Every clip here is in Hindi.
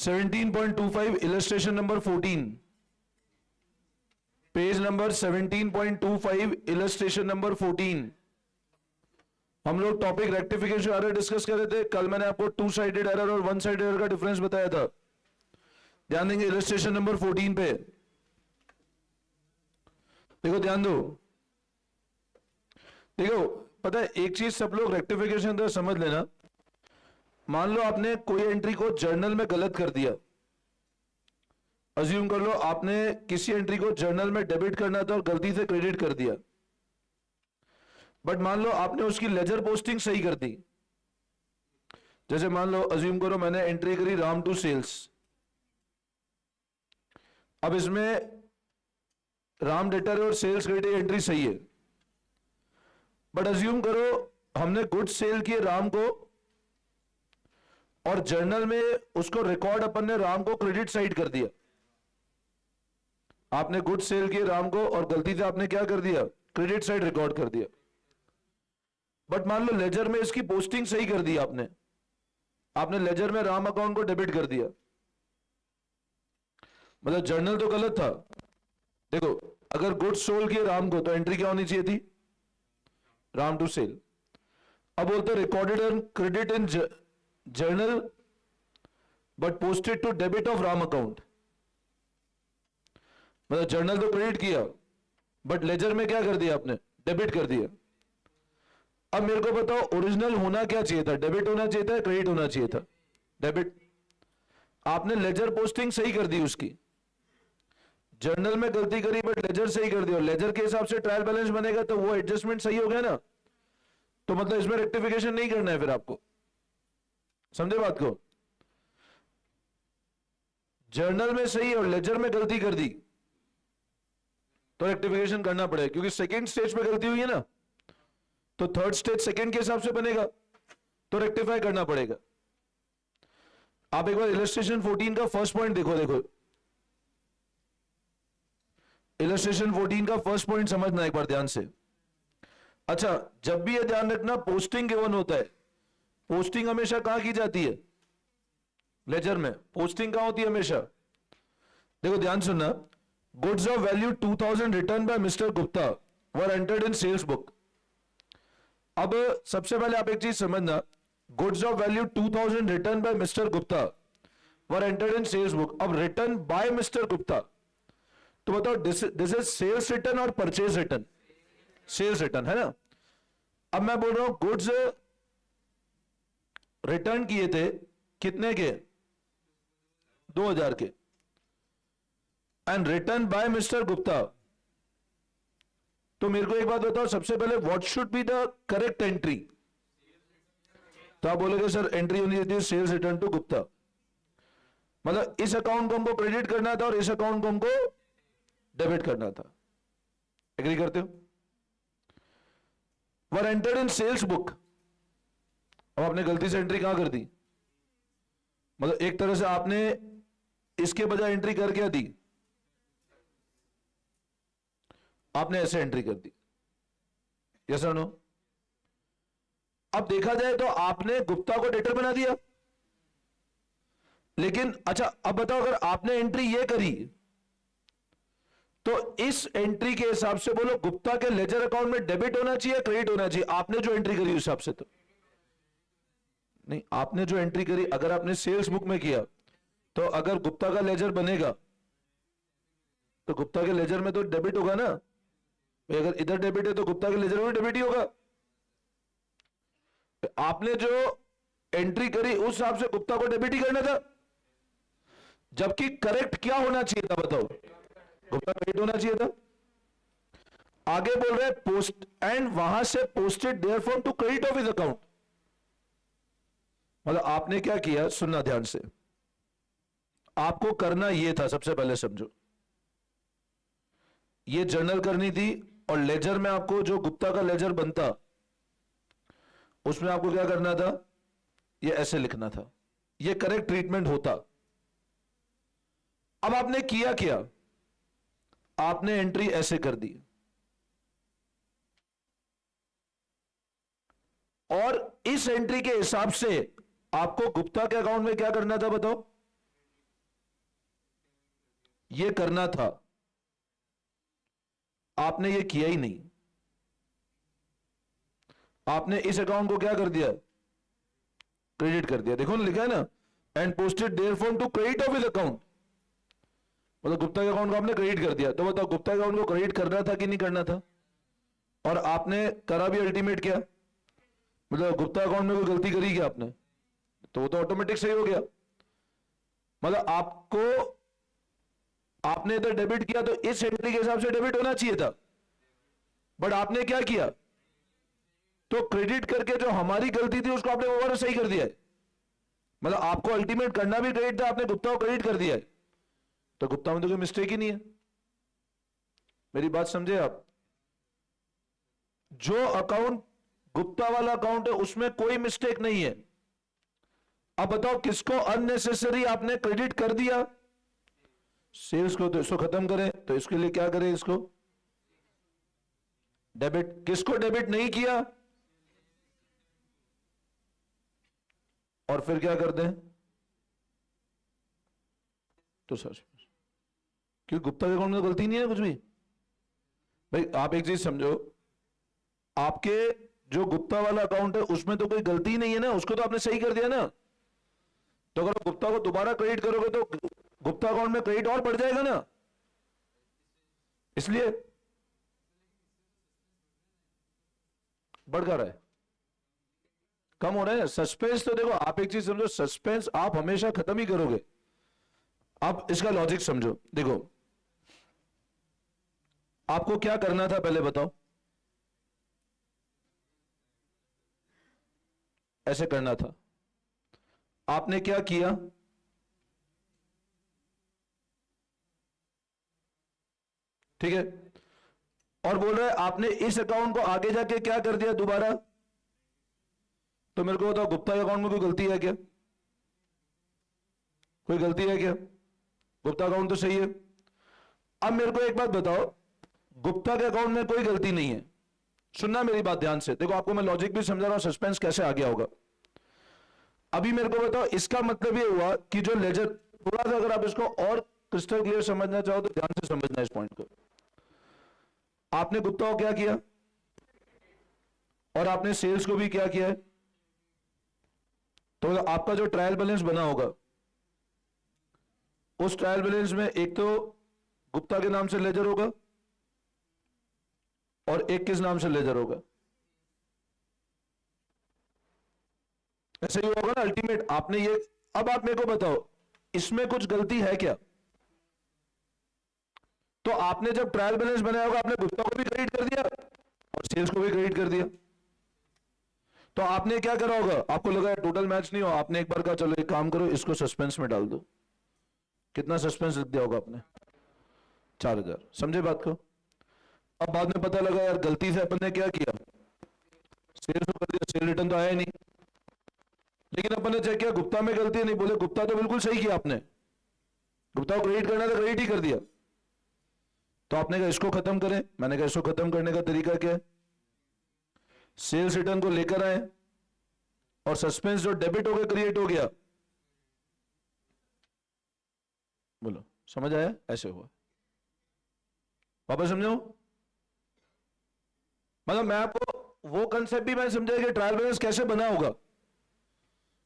17.25 illustration number 14, page number 17.25 illustration number 14। हम लोग टॉपिक रेक्टिफिकेशन एरर डिस्कस कर रहे थे। कल मैंने आपको टू साइडेड एरर और वन साइडेड एरर का डिफरेंस बताया था। ध्यान देंगे इलस्ट्रेशन नंबर 14 पे, देखो ध्यान दो। देखो पता है एक चीज सब लोग रेक्टिफिकेशन अंदर समझ लेना। मान लो आपने कोई एंट्री को जर्नल में गलत कर दिया। अज्यूम कर लो आपने किसी एंट्री को जर्नल में डेबिट करना था और गलती से क्रेडिट कर दिया। बट मान लो आपने उसकी लेजर पोस्टिंग सही कर दी। जैसे मान लो अज्यूम करो मैंने एंट्री करी राम टू सेल्स। अब इसमें राम डेटर और सेल्स क्रेडिट एंट्री सही है। बट अज्यूम करो हमने गुड सेल किए राम को और जर्नल में उसको रिकॉर्ड अपन ने राम को क्रेडिट साइड कर दिया। आपने गुड सेल किए राम को और गलती से आपने क्या कर दिया, क्रेडिट साइड रिकॉर्ड कर दिया। बट मान लो लेजर में इसकी पोस्टिंग सही कर दी आपने। आपने लेजर में राम अकाउंट को डेबिट कर दिया, मतलब जर्नल तो गलत था। देखो अगर गुड सोल किए राम को तो एंट्री क्या होनी चाहिए थी, राम टू सेल। अब बोलते recorded and credit in journal but posted to debit of Ram account. मतलब जर्नल तो क्रेडिट किया बट लेजर में क्या कर दिया आपने, डेबिट कर दिया। अब मेरे को बताओ ओरिजिनल होना क्या चाहिए था, डेबिट होना चाहिए था, क्रेडिट होना चाहिए था, डेबिट। आपने लेजर पोस्टिंग सही कर दी उसकी, जर्नल में गलती करी बट लेजर सही कर दी और लेजर के हिसाब से ट्रायल बैलेंस बनेगा तो वो एडजस्टमेंट सही हो गया ना। तो मतलब इसमें रेक्टिफिकेशन नहीं करना है फिर आपको, समझे बात को। जर्नल में सही और लेजर में गलती कर दी तो रेक्टिफिकेशन करना पड़ेगा, क्योंकि सेकेंड स्टेज पे गलती हुई है ना, तो थर्ड स्टेज सेकेंड के हिसाब से बनेगा तो रेक्टिफाई करना पड़ेगा। आप एक बार इलस्ट्रेशन 14 का फर्स्ट पॉइंट देखो। देखो इलस्ट्रेशन 14 का फर्स्ट पॉइंट समझना एक बार ध्यान से। अच्छा जब भी ये ध्यान रखना पोस्टिंग गिवन होता है, पोस्टिंग हमेशा कहां की जाती है, लेजर में। पोस्टिंग कहां होती है हमेशा, देखो ध्यान सुनना। Goods of value 2000 return by Mr Gupta were entered in sales book. अब सबसे पहले आप एक चीज समझना, goods of value 2000 return by Mr Gupta were entered in sales book. अब रिटर्न बाय मिस्टर गुप्ता, तो बताओ दिस इज सेल्स रिटर्न और परचेज रिटर्न, सेल्स रिटर्न है ना। अब मैं बोल रहा हूं गुड्स रिटर्न किए थे कितने के, 2000 के, and return by Mr Gupta. तो मेरे को एक बात बताओ सबसे पहले what should be the correct entry. तो आप बोलोगे सर एंट्री होनी चाहिए सेल्स रिटर्न टू गुप्ता, मतलब इस अकाउंट को हमको क्रेडिट करना था और इस अकाउंट को हमको डेबिट करना था। एग्री करते हो। वर एंटर्ड इन सेल्स बुक, अब आपने गलती से एंट्री कहां कर दी, मतलब एक तरह से आपने इसके बजाय एंट्री कर क्या दी, आपने ऐसे एंट्री कर दी। यस और नो। अब देखा जाए तो आपने गुप्ता को डेटर बना दिया, लेकिन अच्छा अब बताओ अगर आपने एंट्री ये करी तो इस एंट्री के हिसाब से बोलो गुप्ता के लेजर अकाउंट में डेबिट होना चाहिए, क्रेडिट होना चाहिए। आपने जो एंट्री करी उस हिसाब से तो नहीं, आपने जो एंट्री करी अगर आपने सेल्स बुक में किया तो अगर गुप्ता का लेजर बनेगा तो गुप्ता के लेजर में तो डेबिट होगा ना। अगर इधर डेबिट है तो गुप्ता के लेजर में डेबिट ही होगा। आपने जो एंट्री करी उस हिसाब से गुप्ता को डेबिट ही करना था, जबकि करेक्ट क्या होना चाहिए था बताओ, गुप्ता क्रेडिट होना चाहिए था। आगे बोल रहे पोस्ट एंड वहां से posted therefore to credit of his account. मतलब आपने क्या किया, सुनना ध्यान से, आपको करना यह था सबसे पहले समझो, ये जर्नल करनी थी और लेजर में आपको जो गुप्ता का लेजर बनता उसमें आपको क्या करना था, ये ऐसे लिखना था, ये करेक्ट ट्रीटमेंट होता। अब आपने किया क्या, आपने एंट्री ऐसे कर दी और इस एंट्री के हिसाब से आपको गुप्ता के अकाउंट में क्या करना था बताओ, ये करना था, आपने ये किया ही नहीं। आपने इस अकाउंट को क्या कर दिया, क्रेडिट कर दिया। देखो ना लिखा है ना, and posted there from to credit of his account, मतलब गुप्ता के अकाउंट को आपने क्रेडिट कर दिया। तो बताओ गुप्ता अकाउंट को क्रेडिट करना था कि नहीं करना था? और आपने करा भी अल्टीमेट क्या, मतलब गुप्ता अकाउंट में कोई गलती करी क्या आपने? तो वो तो ऑटोमेटिक सही हो गया। मतलब आपने इधर डेबिट किया तो इस एंट्री के हिसाब से डेबिट होना चाहिए था, बट आपने क्या किया, तो क्रेडिट करके जो हमारी गलती थी उसको आपने दोबारा सही कर दिया है। मतलब आपको अल्टीमेट करना भी क्रेडिट था, आपने गुप्ता को क्रेडिट कर दिया है, तो गुप्ता में तो कोई मिस्टेक ही नहीं है। मेरी बात समझे आप? जो अकाउंट गुप्ता वाला अकाउंट है उसमें कोई मिस्टेक नहीं है। अब बताओ किसको अननेसेसरी आपने क्रेडिट कर दिया, सेल्स को। तो इसको खत्म करें, तो इसके लिए क्या करें, इसको डेबिट। किसको डेबिट नहीं किया, और फिर क्या कर दें, तो सर क्योंकि गुप्ता के अकाउंट में गलती नहीं है कुछ भी। भाई आप एक चीज समझो, आपके जो गुप्ता वाला अकाउंट है उसमें तो कोई गलती नहीं है ना, उसको तो आपने सही कर दिया ना। तो अगर आप गुप्ता को दोबारा क्रेडिट करोगे तो गुप्ता अकाउंट में क्रेडिट और बढ़ जाएगा ना, इसलिए बढ़ रहा है, कम हो रहा है सस्पेंस। तो देखो आप एक चीज समझो, सस्पेंस आप हमेशा खत्म ही करोगे। आप इसका लॉजिक समझो, देखो आपको क्या करना था पहले बताओ, ऐसे करना था, आपने क्या किया, ठीक है, और बोल रहा है आपने इस अकाउंट को आगे जाके क्या कर दिया दोबारा। तो मेरे को बताओ गुप्ता के अकाउंट में कोई गलती है क्या, कोई गलती है क्या? गुप्ता अकाउंट तो सही है। अब मेरे को एक बात बताओ, गुप्ता के अकाउंट में कोई गलती नहीं है, सुनना मेरी बात ध्यान से, देखो आपको मैं लॉजिक भी समझा रहा हूं, सस्पेंस कैसे आ गया होगा। अभी मेरे को बताओ, इसका मतलब ये हुआ कि जो लेजर, थोड़ा सा अगर आप इसको और क्रिस्टल क्लियर समझना चाहो तो ध्यान से समझना इस पॉइंट को। आपने गुप्ता को क्या किया, और आपने सेल्स को भी क्या किया है, तो आपका जो ट्रायल बैलेंस बना होगा, उस ट्रायल बैलेंस में एक तो गुप्ता के नाम से लेजर होगा और एक किस नाम से लेजर होगा, ऐसे ही होगा ना अल्टीमेट। आपने ये, अब आप मेरे को बताओ इसमें कुछ गलती है क्या? तो आपने जब ट्रायल बैलेंस बनाया होगा आपने गुप्ता को भी क्रेडिट कर दिया और सेल्स को भी क्रेडिट कर दिया। तो आपने क्या करा होगा, आपको लगा टोटल मैच नहीं हो, आपने एक बार कहा चलो एक काम करो इसको सस्पेंस में डाल दो। कितना सस्पेंस लिख दिया होगा आपने, 4000। समझे बात को? अब बाद में पता लगा यार गलती से अपन ने क्या किया, सेल्स को कर दिया, सेल रिटर्न तो आया ही नहीं। लेकिन अपन ने चेक किया गुप्ता में गलती है, नहीं, बोले गुप्ता तो बिल्कुल सही किया आपने, गुप्ता को क्रेडिट करना था क्रेडिट ही कर दिया। तो आपने कहा इसको खत्म करें, मैंने कहा इसको खत्म करने का तरीका क्या है, सेल्स रिटर्न को लेकर आए और सस्पेंस जो डेबिट हो गया क्रिएट हो गया। बोलो समझ आया? ऐसे हुआ, वापस समझाऊं? मतलब मैं आपको वो कंसेप्ट भी मैं समझा कि ट्रायल बैलेंस कैसे बना होगा,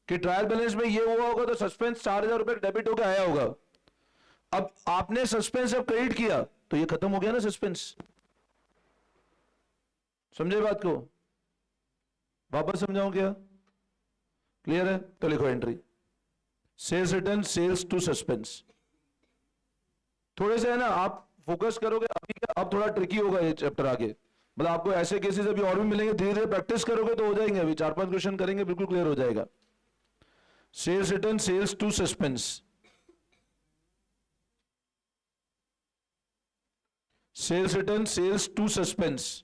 कि ट्रायल बैलेंस में ये हुआ होगा तो सस्पेंस 4000 रुपए डेबिट होकर आया होगा। अब आपने सस्पेंस अब क्रेडिट किया तो ये खत्म हो गया ना सस्पेंस। समझे बात को? वापस समझाऊं क्या? क्लियर है? तो लिखो entry, sales return sales to suspense. थोड़े से है ना आप फोकस करोगे अभी क्या, अब थोड़ा ट्रिकी होगा ये चैप्टर आगे, मतलब आपको ऐसे केसेस अभी और भी मिलेंगे, धीरे धीरे प्रैक्टिस करोगे तो हो जाएंगे, अभी 4-5 क्वेश्चन करेंगे बिल्कुल क्लियर हो जाएगा। Sales return sales to suspense, sales return sales to suspense,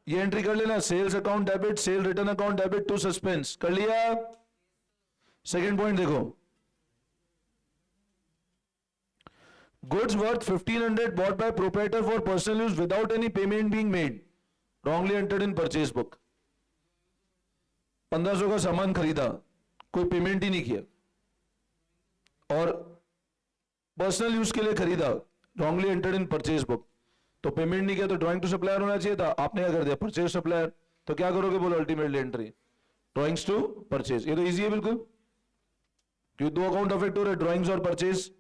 ये एंट्री कर लेना, sales account debit, sale return account debit to suspense, कर लिया। सेकंड पॉइंट देखो, goods worth 1500 bought by proprietor for personal use without any payment being made, wrongly entered in purchase book। 1500 का सामान खरीदा, कोई पेमेंट ही नहीं किया, और पर्सनल यूज के लिए खरीदा, wrongly entered in purchase book, तो पेमेंट नहीं किया तो ड्राइंग टू सप्लायर होना चाहिए था, आपने क्या कर दिया परचेज सप्लायर, तो क्या करोगे बोलो ultimately entry drawings to purchase. ये तो इजी है बिल्कुल, क्योंकि दो अकाउंट अफेक्ट हो रहे ड्राइंग्स और परचेज।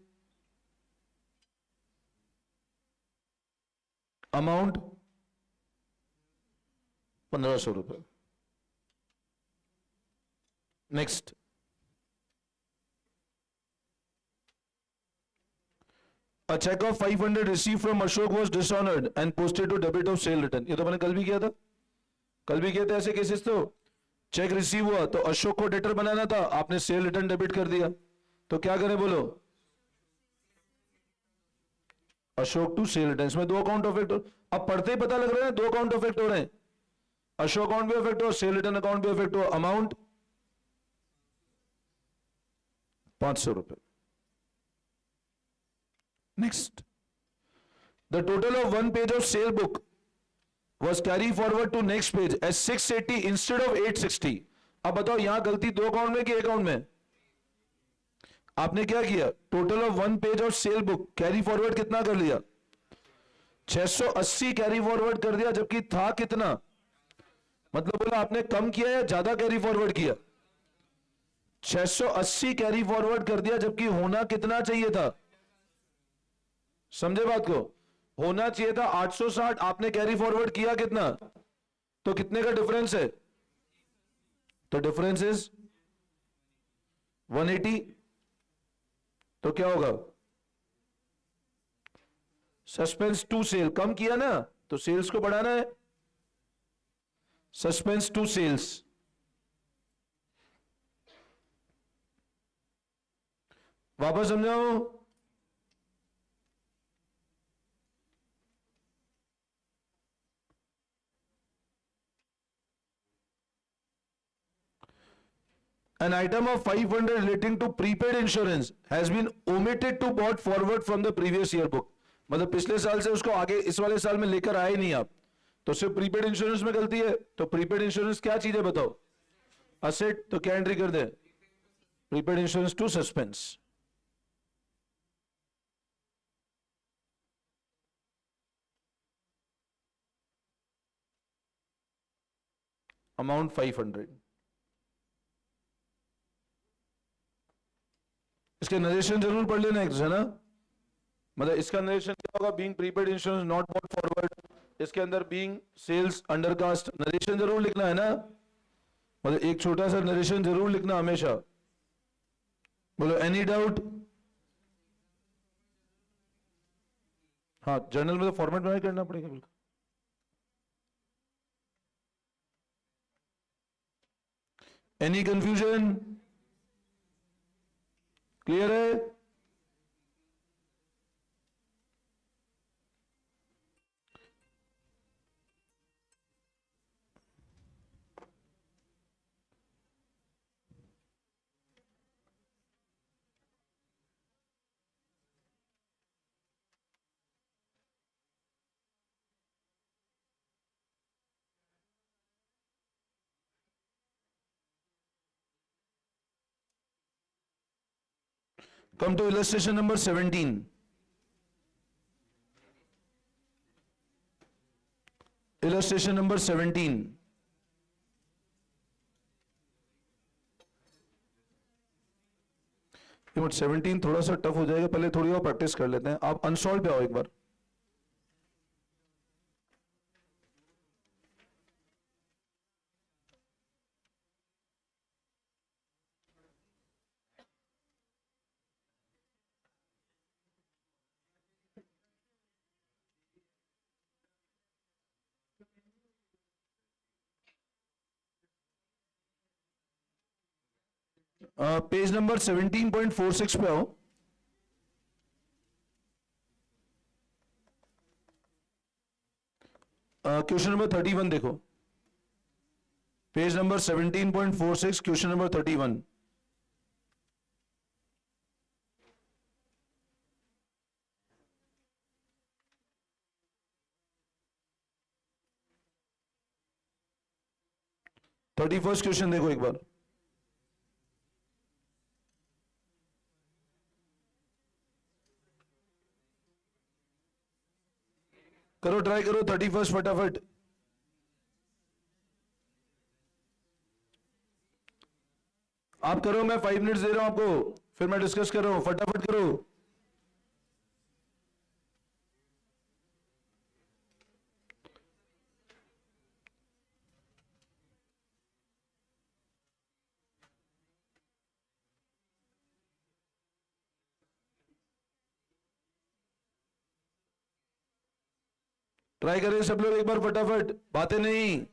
अमाउंट 1500 रुपए। Next, a check of 500 received from Ashok was dishonored and posted to debit of sale return। ये तो मैंने कल भी किया था, कल भी किए थे ऐसे केसेस। तो चेक रिसीव हुआ तो अशोक को डेटर बनाना था, आपने सेल रिटर्न डेबिट कर दिया, तो क्या करें बोलो अशोक टू सेल रिटर्न। इसमें दो अकाउंट अफेक्ट, अब पढ़ते ही पता लग रहा है दो अकाउंट अफेक्ट हो रहे हैं, अशोक अकाउंट भी अफेक्ट हो, सेल रिटर्न अकाउंट भी अफेक्ट हो। अमाउंट 500 रुपए। Next, the total of one page of cell book was carry forward to next page as 680 instead of 860। अब बताओ यहां गलती दो अकाउंट में कि एक अकाउंट में? आपने क्या किया, total of one page of cell book carry forward कितना कर लिया, 680 कैरी फॉरवर्ड कर दिया, जबकि था कितना, मतलब बोला आपने कम किया या ज्यादा कैरी फॉरवर्ड किया? 680 कैरी फॉरवर्ड कर दिया, जबकि होना कितना चाहिए था, समझे बात को? होना चाहिए था 860, आपने कैरी फॉरवर्ड किया कितना, तो कितने का डिफरेंस है, तो डिफरेंस इज 180। तो क्या होगा, सस्पेंस टू सेल, कम किया ना तो सेल्स को बढ़ाना है, सस्पेंस टू सेल्स। वापस समझाओ, an item of 500 relating to prepaid insurance has been omitted to brought forward from the previous year book। मतलब पिछले साल से उसको आगे इस वाले साल में लेकर आए नहीं आप, तो सिर्फ प्रीपेड इंश्योरेंस में गलती है। तो प्रीपेड इंश्योरेंस क्या चीज है बताओ, असेट, तो क्या एंट्री कर दे, prepaid insurance to suspense. Amount 500। इसके नरेशन जरूर पढ़ लेना एक, है ना, मतलब इसका नरेशन क्या होगा, being prepaid insurance not bought forward, इसके अंदर बीइंग सेल्स अंडरकास्ट, नरेशन जरूर लिखना है ना, मतलब एक छोटा सा नरेशन जरूर लिखना हमेशा। बोलो एनी डाउट? हाँ, जर्नल में तो फॉर्मेट में करना पड़ेगा बिल्कुल। Any confusion? क्लियर है? Come to illustration number 17. Illustration number 17. ये 17 थोड़ा सा टफ हो जाएगा, पहले थोड़ी और प्रैक्टिस कर लेते हैं। आप अनसॉल्व पे आओ एक बार। पेज नंबर 17.46 पे आओ। क्वेश्चन नंबर 31 देखो, page number 17.46, question number 31। Thirty first question देखो एक बार। करो, ट्राई करो 31 फटाफट। आप करो, मैं 5 मिनट्स दे रहा हूं आपको, फिर मैं डिस्कस कर रहा हूं, फटाफट करो। ट्राई करें सब लोग एक बार फटाफट, बातें नहीं।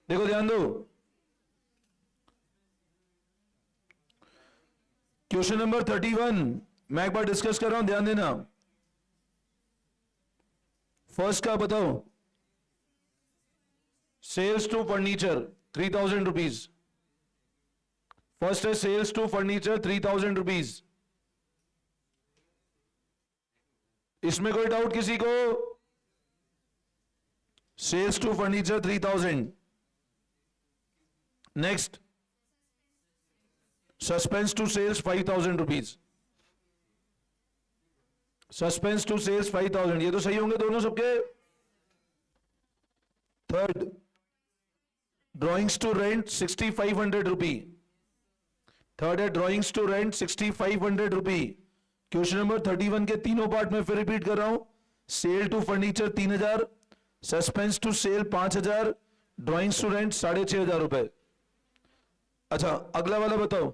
देखो ध्यान दो, क्वेश्चन नंबर 31 मैं एक बार डिस्कस कर रहा हूं, ध्यान देना। फर्स्ट का बताओ, sales to furniture 3000 rupees. First है सेल्स टू फर्नीचर 3000 रुपीज। इसमें कोई डाउट किसी को? Sales to furniture 3000। Next, suspense to sales 5000 rupees. Suspense to sales 5000, ये तो सही होंगे दोनों सबके। Third, drawings to rent 6500 rupee. Third है drawings to rent 6500 rupee. Question number 31 के तीनों पार्ट में फिर रिपीट कर रहा हूं। Sale to furniture 3000, suspense to sale 5000, drawings to rent 6500 रुपए। अच्छा, अगला वाला बताओ,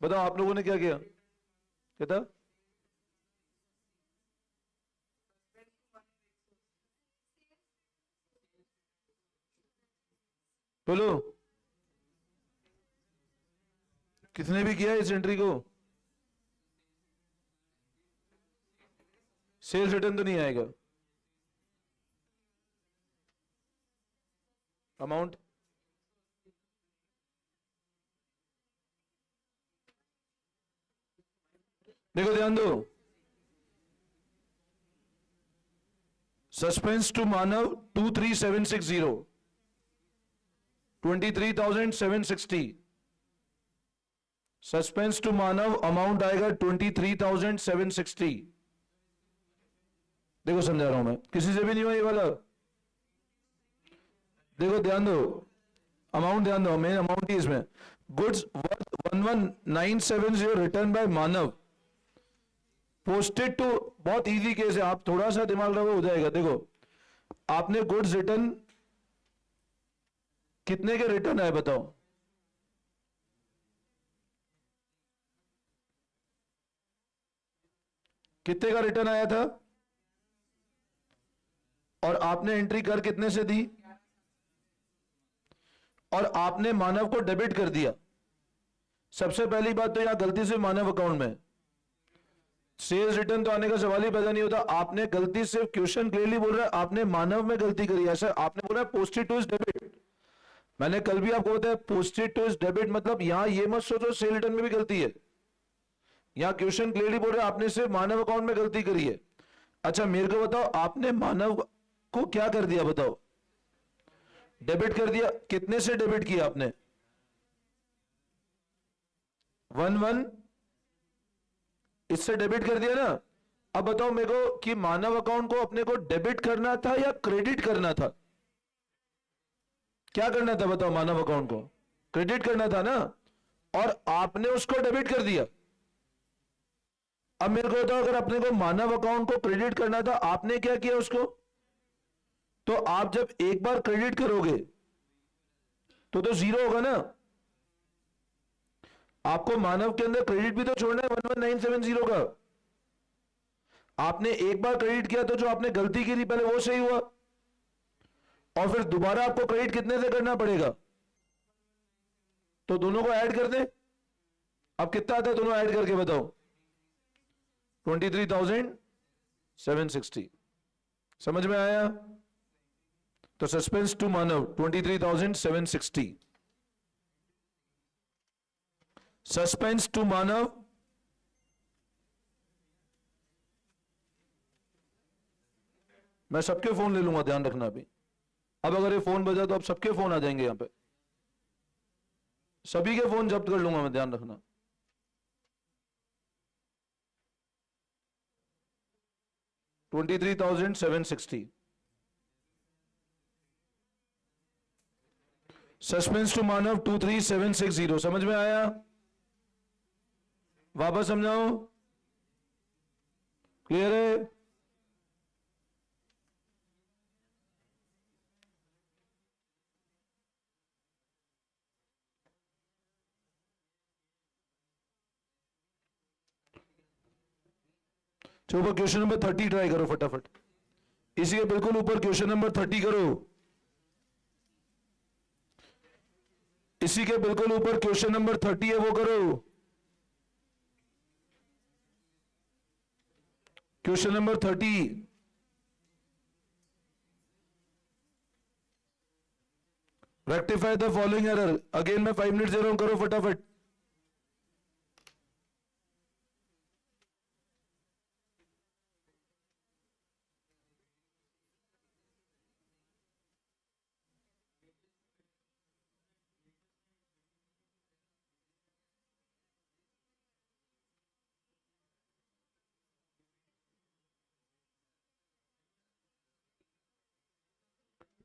बताओ आप लोगों ने क्या किया? क्या था? बोलो, किसने भी किया इस एंट्री को? सेल्स रिटर्न तो नहीं आएगा। अमाउंट देखो, ध्यान दो। Suspense to Manav 23760, 23,760। Suspense to Manav amount आएगा 23,760। देखो समझा रहा हूं मैं, किसी से भी नहीं हुआ ये वाला। देखो ध्यान दो, अमाउंट ध्यान दो, मेन अमाउंट ही इसमें। Goods worth 11970 return by Manav, posted to. बहुत इजी केस है, आप थोड़ा सा दिमाग लगाओ हो जाएगा। देखो, आपने गुड्स रिटर्न, कितने के रिटर्न आए बताओ? कितने का रिटर्न आया था? और आपने एंट्री कर कितने से दी? और आपने मानव को डेबिट कर दिया। सबसे पहली बात तो यहां गलती से मानव अकाउंट में सेल्स रिटर्न तो आने का सवाल ही पैदा नहीं होता। आपने गलती से, क्वेश्चन क्लियरली बोल रहा है, आपने मानव में गलती करी है। सर आपने बोला पोस्टेड टू इज डेबिट, मैंने कल भी आपको बताया पोस्टेड टू इज डेबिट मतलब यहां ये मत सोचो सेल रिटर्न में भी गलती है। यहां क्वेश्चन क्लियरली बोल रहा है आपने सिर्फ मानव अकाउंट में गलती करी है। अच्छा मेरे को बताओ, आपने मानव को क्या कर दिया बताओ? डेबिट कर दिया। कितने से डेबिट किया आपने? 11 इससे डेबिट कर दिया ना। अब बताओ मेरे को कि मानव अकाउंट को अपने को डेबिट करना था या क्रेडिट करना था? क्या करना था बताओ? मानव अकाउंट को क्रेडिट करना था ना, और आपने उसको डेबिट कर दिया। अब मेरे को बताओ, अगर अपने को मानव अकाउंट को क्रेडिट करना था, आपने क्या किया उसको? तो आप जब एक बार क्रेडिट करोगे तो जीरो होगा ना। आपको मानव के अंदर क्रेडिट भी तो छोड़ना है 11970 का। आपने एक बार क्रेडिट किया तो जो आपने गलती की थी पहले वो सही हुआ, और फिर दोबारा आपको क्रेडिट कितने से करना पड़ेगा? तो दोनों को ऐड कर दें। अब कितना आता है दोनों ऐड करके बताओ? 23,760। समझ में आया? तो suspense to Manav 23,760। Suspense to Manav मैं सबके फोन ले लूंगा, ध्यान रखना। अभी अब अगर ये फोन बजा तो अब सबके फोन आ जाएंगे यहां पे, सभी के फोन जब्त कर लूंगा मैं, ध्यान रखना। $23,760। Suspense to Manav 23,760। समझ में आया? वापस समझाओ, क्लियर है? चलो क्वेश्चन नंबर 30 ट्राई करो फटाफट। इसी के बिल्कुल ऊपर क्वेश्चन नंबर 30 करो। इसी के बिल्कुल ऊपर क्वेश्चन नंबर 30 है, वो करो। Question number 30। Rectify the following error. Again मैं 5 मिनट दे रहा हूं, करो फटाफट।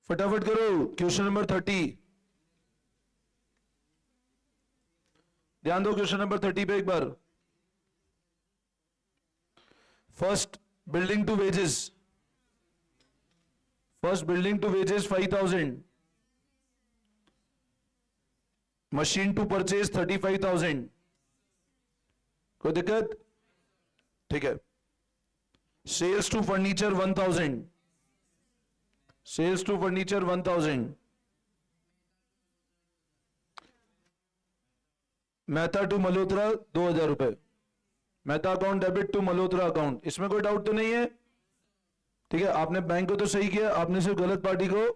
फटाफट करो क्वेश्चन नंबर 30। ध्यान दो क्वेश्चन नंबर 30 पे एक बार। First building to wages, first building to wages 5,000, machine to purchase 35,000। कोई दिक्कत? ठीक है। Sales to furniture 1,000, sales to furniture 1,000। Mehta to Malhotra 2,000 रुपए। Mehta account debit to Malhotra account. इसमें कोई डाउट तो नहीं है? ठीक है, आपने बैंक को तो सही किया, आपने सिर्फ गलत पार्टी को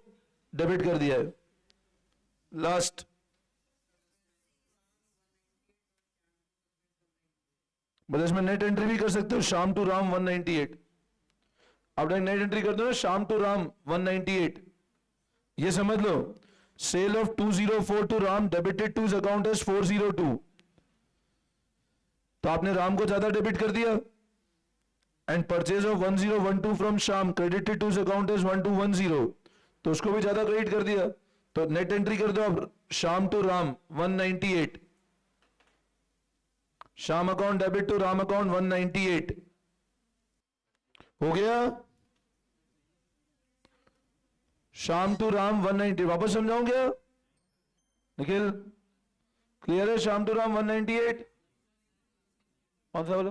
डेबिट कर दिया है। लास्ट बस इसमें नेट एंट्री भी कर सकते हो, शाम टू राम 198। आप नेट एंट्री कर दो ना, शाम टू राम 198। ये समझ लो, sale of 204 to Ram debited to account as 402। तो आपने राम को ज्यादा डेबिट कर दिया। And purchase of 1012 from Shyam credited to account as 1210, तो उसको भी ज्यादा क्रेडिट कर दिया। तो नेट एंट्री कर दो अब, शाम to Ram 198। Sham account debit to Ram account 198 हो गया। शाम टू राम 190। वापस समझाऊं क्या निखिल? क्लियर है? शाम टू राम 198 कौन सा वाला?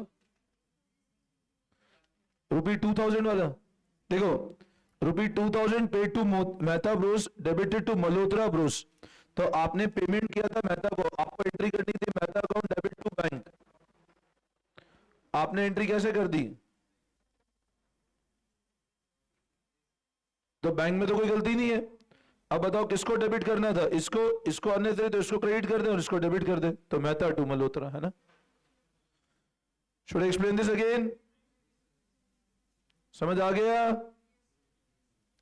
₹2,000 वाला। देखो, ₹2,000 paid to Mehta bros debited to Malhotra bros. तो आपने पेमेंट किया था मेहता को, आपको एंट्री करनी थी Mehta account debit to bank. आपने एंट्री कैसे कर दी? तो बैंक में तो कोई गलती नहीं है। अब बताओ किसको डेबिट करना था? इसको, इसको आने थे तो इसको क्रेडिट कर दे और इसको डेबिट कर दे, तो मेहता टू मल्होत्रा, है ना? Should explain this again? समझ आ गया?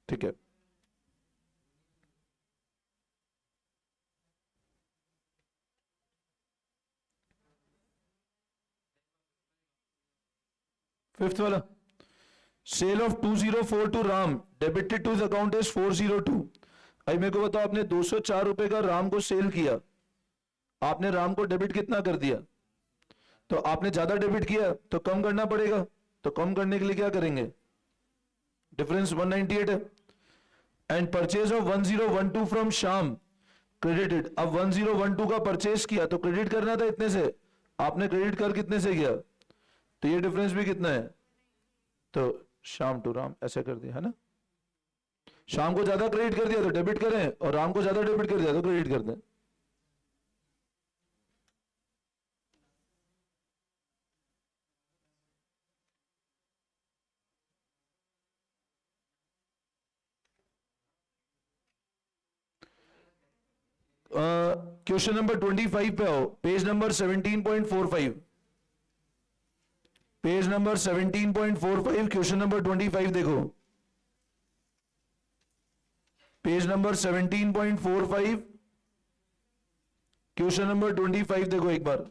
ठीक है। फिफ्थ वाला, sale of 204 to Ram debited to account is 402। अभी मेरे को बताओ, आपने 204 रुपए का राम को सेल किया, आपने राम को डेबिट कितना कर दिया? तो आपने ज्यादा डेबिट किया तो कम करना पड़ेगा। तो कम करने के लिए क्या करेंगे? डिफरेंस 198 है। And purchase of 1012 from Shyam credited. अब 1012 का परचेज किया तो क्रेडिट करना था इतने से, आपने क्रेडिट कर कितने से किया? तो ये डिफरेंस भी कितना है? तो शाम टू राम ऐसे कर दिया है ना। शाम को ज्यादा क्रेडिट कर दिया तो डेबिट करें, और राम को ज्यादा डेबिट कर दिया तो क्रेडिट कर दें। क्वेश्चन नंबर 25 पे आओ, page number 17.45, page number 17.45, question number 25 देखो, पेज नंबर 17.45, क्वेश्चन नंबर 25 देखो एक बार।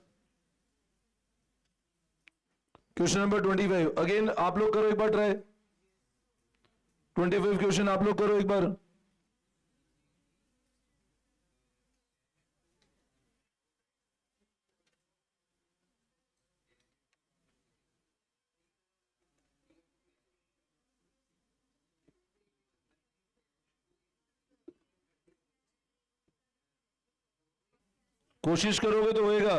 क्वेश्चन नंबर 25 अगेन आप लोग करो एक बार ट्राई। 25 क्वेश्चन आप लोग करो एक बार। कोशिश करोगे तो होएगा,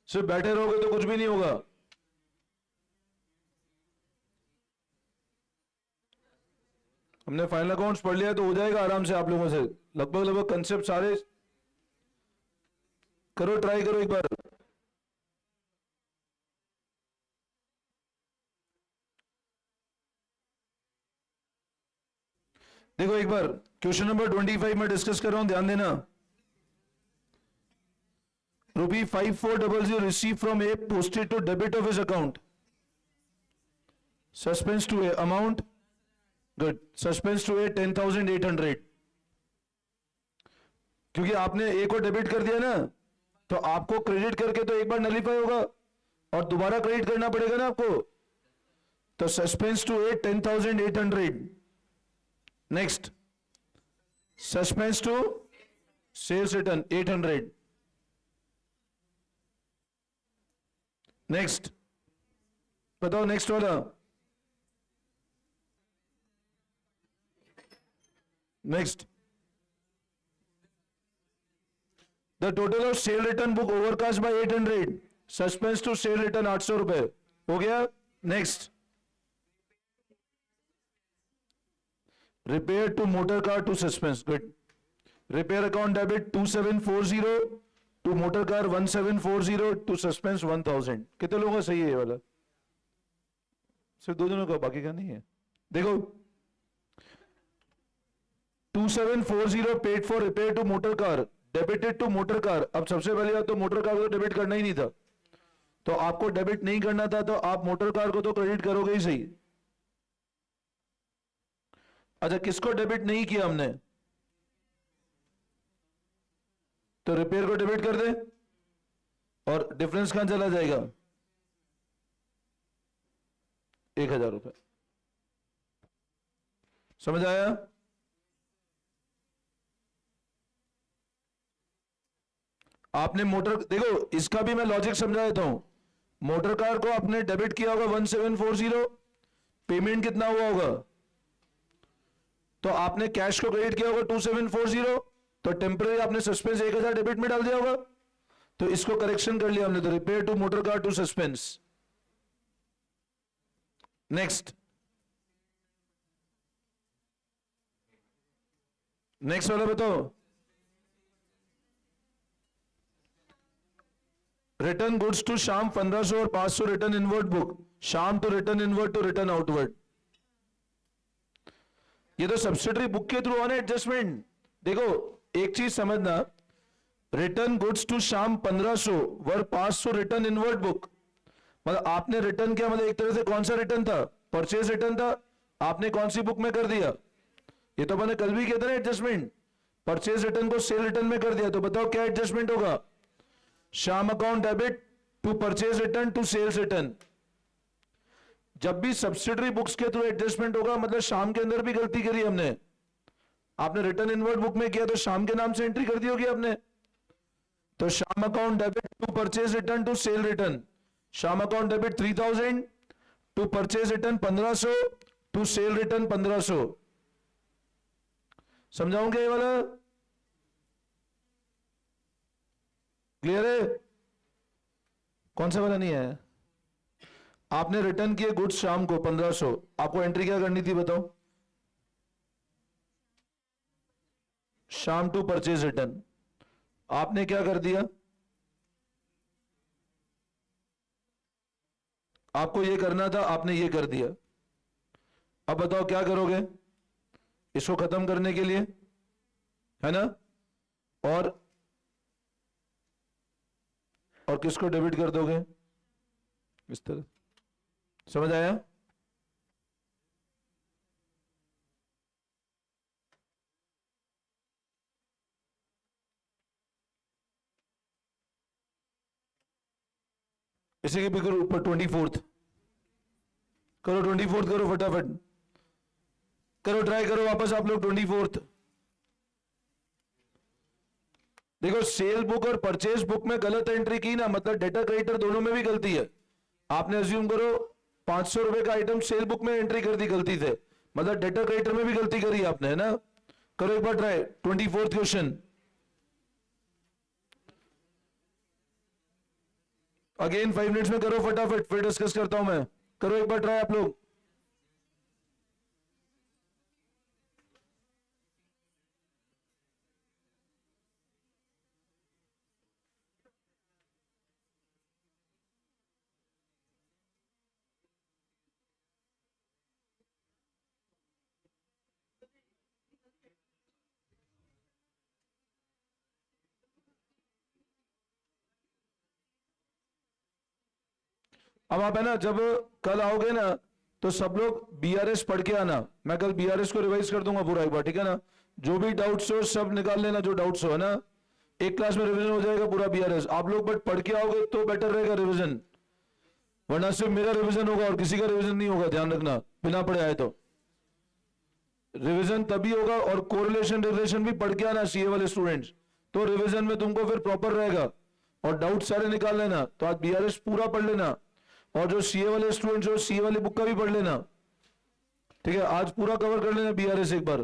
सिर्फ बैठे रहोगे तो कुछ भी नहीं होगा। हमने फाइनल अकाउंट्स पढ़ लिया तो हो जाएगा आराम से आप लोगों से, लगभग लगभग कंसेप्ट सारे। करो ट्राई करो एक बार। देखो एक बार क्वेश्चन नंबर 25 में डिस्कस कर रहा हूं, ध्यान देना। ₹5400 received from A posted to debit of his account. Suspense to A amount, good. Suspense to A 10,800. क्योंकि आपने A को डेबिट कर दिया ना, तो आपको क्रेडिट करके तो एक बार नलीफाई होगा और दोबारा क्रेडिट करना पड़ेगा ना आपको। तो suspense to A 10,800। Next suspense to sales return 800। Next बताओ नेक्स्ट वाला। Next the total of sale return book overcast by 800, suspense to sale return 800 रुपए हो गया। Next repair to motor car to suspense, good. Repair account debit 2740 to motor car 1740 to suspense 1000। कितने लोगों का सही है ये वाला? सिर्फ दो जनों का, बाकी का नहीं है। देखो 2740 paid for repair to motor car, debited to motor car. अब सबसे पहले बात तो मोटर कार को तो डेबिट करना ही नहीं था, तो आपको डेबिट नहीं करना था, तो आप मोटर कार को तो क्रेडिट करोगे ही सही। अच्छा किसको डेबिट नहीं किया हमने? तो रिपेयर को डेबिट कर दे और डिफरेंस कहां चला जाएगा? 1000 रुपए। समझ आया? आपने मोटर, देखो इसका भी मैं लॉजिक समझा देता हूं। मोटर कार को आपने डेबिट किया होगा 1740, पेमेंट कितना हुआ होगा? तो आपने कैश को क्रेडिट किया होगा 2740, तो टेम्पररी आपने सस्पेंस 1000 डेबिट में डाल दिया होगा, तो इसको करेक्शन कर लिया हमने, तो repair to motor car to suspense. Next next वाला बताओ। रिटर्न गुड्स टू शाम 1500 और 500 return inward book, Sham to return inward to return outward. ये तो सब्सिडरी बुक के थ्रू ऑन एडजस्टमेंट। देखो एक चीज समझना, return goods to Sham 1500 were 500 return inward book, मतलब आपने रिटर्न किया, मतलब एक तरह से कौन सा रिटर्न था? परचेज रिटर्न था। आपने कौन सी बुक में कर दिया? ये तो मैंने कल भी किया था ना एडजस्टमेंट, परचेज रिटर्न को सेल रिटर्न में कर दिया। तो बताओ क्या एडजस्टमेंट होगा? Sham account debit to purchase return to sales return. जब भी सब्सिडरी बुक्स के थ्रू एडजस्टमेंट होगा, मतलब शाम के अंदर भी गलती करी हमने, आपने रिटर्न इनवर्ड बुक में किया तो शाम के नाम से एंट्री कर दी होगी आपने। तो Shyam account debit to purchase return to sale return, Shyam account debit 3000 to purchase return 1500 to sale return 1500। समझाऊंगा ये वाला? क्लियर है? कौन सा वाला नहीं है? आपने रिटर्न किए गुड्स शाम को 1500, आपको एंट्री क्या करनी थी बताओ? शाम टू परचेज रिटर्न। आपने क्या कर दिया? आपको ये करना था, आपने ये कर दिया। अब बताओ क्या करोगे इसको खत्म करने के लिए, है ना? और किसको डेबिट कर दोगे इस तरह? समझ आया? इसी के भी करो ऊपर 24th करो, 24th करो, फटाफट करो, ट्राई करो वापस आप लोग 24th। देखो सेल बुक और परचेज बुक में गलत एंट्री की ना, मतलब डेटा क्रेडिटर दोनों में भी गलती है। आपने अज्यूम करो 500 रुपए का आइटम सेल बुक में एंट्री कर दी गलती से, मतलब डेटा क्रेडिटर में भी गलती करी आपने, है ना? करो एक बार try 24th question. Again 5 minutes में करो फटाफट, फिर डिस्कस करता हूं मैं। करो एक बार ट्राई आप लोग। अब आप है ना, जब कल आओगे ना तो सब लोग बीआरएस पढ़ के आना। मैं कल बीआरएस को रिवाइज कर दूंगा पूरा एक बार, ठीक है ना? जो भी डाउट्स हो सब निकाल लेना, जो डाउट्स हो, है ना? एक क्लास में रिवीजन हो जाएगा पूरा बीआरएस। आप लोग बट पढ़ के आओगे तो बेटर रहेगा रिवीजन, वरना सिर्फ मेरा रिवीजन होगा और किसी का रिवीजन नहीं होगा, ध्यान रखना। बिना पढ़े आए तो रिवीजन तभी होगा, और कोरिलेशन रिलेशन भी पढ़ के आना सीए वाले स्टूडेंट्स, तो रिवीजन में तुमको फिर प्रॉपर रहेगा। और डाउट सारे निकाल लेना। तो आज बीआरएस पूरा पढ़ लेना, और जो सीए वाले स्टूडेंट्स हो सीए वाली बुक का भी पढ़ लेना, ठीक है? आज पूरा कवर कर लेना बीआरएस एक बार,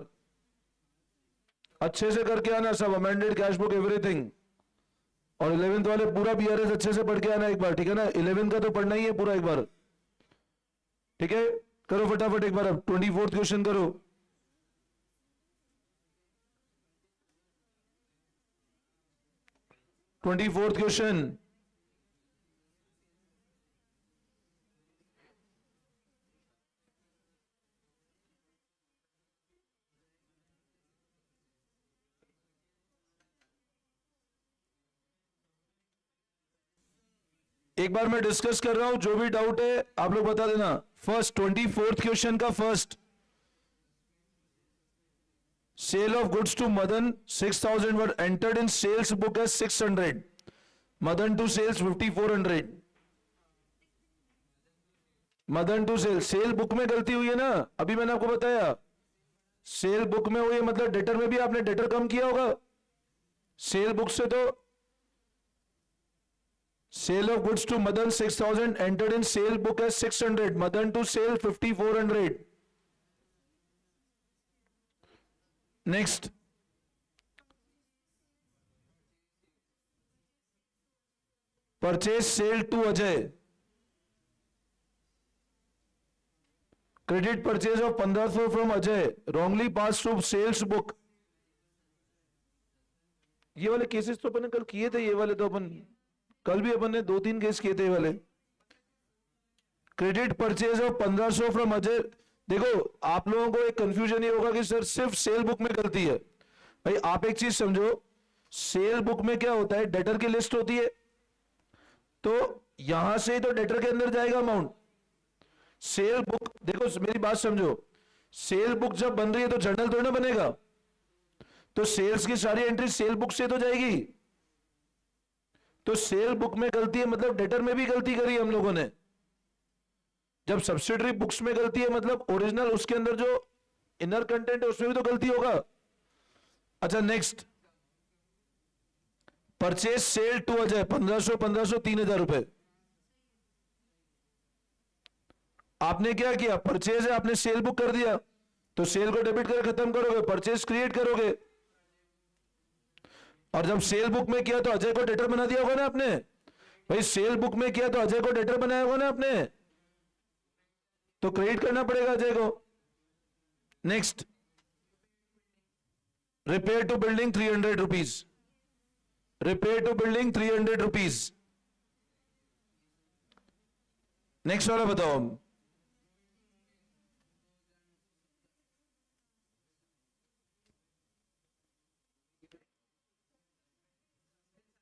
अच्छे से करके आना सब, अमेंडेड कैश बुक एवरीथिंग। और 11th वाले पूरा बीआरएस अच्छे से पढ़ के आना एक बार, ठीक है ना? 11th का तो पढ़ना ही है पूरा एक बार, ठीक है? करो फटाफट एक बार, अब 24th क्वेश्चन करो। Twenty fourth question. एक बार मैं डिस्कस कर रहा हूं, जो भी डाउट है आप लोग बता देना। फर्स्ट 24th क्वेश्चन का first, sale of goods to Madan 6000 were entered in sales book as 600, Madan to sales 5400। Madan to sale, sale book में गलती हुई है ना, अभी मैंने आपको बताया। सेल बुक में हुई है मतलब डेटर में भी आपने डेटर कम किया होगा। सेल बुक से तो sale of goods to Madan 6000 entered in sale book as 600, Madan to sale 5400। Next, purchase sale to Ajay, credit purchase of 1500 from Ajay, wrongly pass to sales book. ये वाले केसेस तो अपन ने कल किए थे, ये वाले तो अपन कल भी अपन ने 2-3 केस किए थे ये वाले। Credit purchase of 1500 from Ajay. देखो आप लोगों को एक कंफ्यूजन ये होगा कि सर सिर्फ सेल बुक में गलती है। भाई आप एक चीज समझो, सेल बुक में क्या होता है, डेटर की लिस्ट होती है, तो यहां से तो डेटर के अंदर जाएगा अमाउंट। सेल बुक, देखो मेरी बात समझो, सेल बुक जब बन रही है तो जर्नल थोड़ी ना बनेगा, तो सेल्स की सारी एंट्री सेल बुक से तो जाएगी। तो सेल बुक में गलती है मतलब डेटर में भी गलती करी हम लोगों ने। जब सब्सिडरी बुक्स में गलती है मतलब ओरिजिनल उसके अंदर जो इनर कंटेंट है उसमें भी तो गलती होगा। अच्छा next, purchase sale to Ajay 1500 1500 3000 रुपए। आपने क्या किया, परचेज है आपने सेल बुक कर दिया, तो सेल को डेबिट कर खत्म करोगे, परचेज क्रिएट करोगे। और जब सेल बुक में किया तो अजय को डेटर बना दिया होगा ना आपने। भाई सेल बुक में किया तो अजय को डेटर बनाया होगा ना आपने। तो क्रेडिट करना पड़ेगा अजय को। Next, repair to building 300 rupees, repair to building 300 rupees. Next वाला बताओ।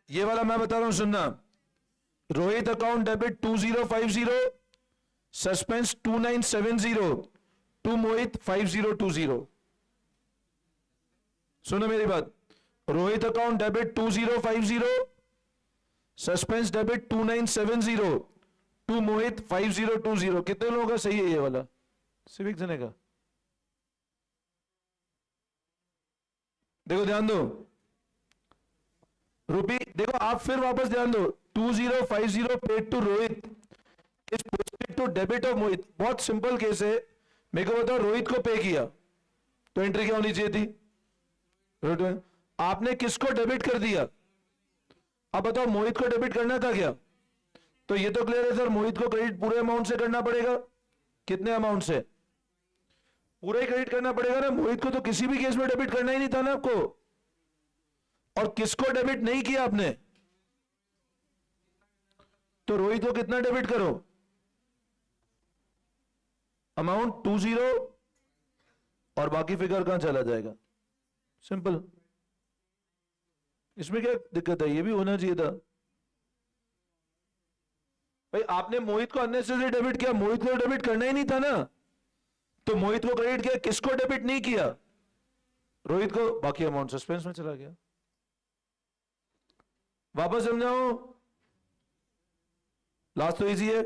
ये वाला मैं बता रहा हूं, सुनना। Rohit account debit 2050, suspense 2970, to Mohit 5020। सुनो मेरी बात, Rohit account debit 2050, suspense debit 2970, to Mohit 5020। कितने लोगों का सही है ये वाला? सिर्फ एक जने का। देखो ध्यान दो, रुपी देखो, आप फिर वापस ध्यान दो। 2050 paid to Rohit is posted to debit of Mohit. बहुत सिंपल केस है। मेरे को बताओ, रोहित को पे किया तो एंट्री क्या होनी चाहिए थी? आपने किसको डेबिट कर दिया? अब बताओ, मोहित को डेबिट करना था क्या? तो ये तो क्लियर है सर, मोहित को क्रेडिट पूरे अमाउंट से करना पड़ेगा। कितने अमाउंट से? पूरा ही क्रेडिट करना पड़ेगा ना। मोहित को तो किसी भी केस में डेबिट करना ही नहीं था ना आपको। और किसको डेबिट नहीं किया आपने? तो रोहित को कितना डेबिट करो? अमाउंट 20, और बाकी फिगर कहां चला जाएगा? सिंपल। इसमें क्या दिक्कत है? ये भी होना चाहिए था भाई। आपने मोहित को अननेसेसरी डेबिट किया, मोहित को डेबिट करना ही नहीं था ना। तो मोहित को क्रेडिट किया, किसको डेबिट नहीं किया? रोहित को। बाकी अमाउंट सस्पेंस में चला गया। वापस समझाओ, लास्ट तो इजी है।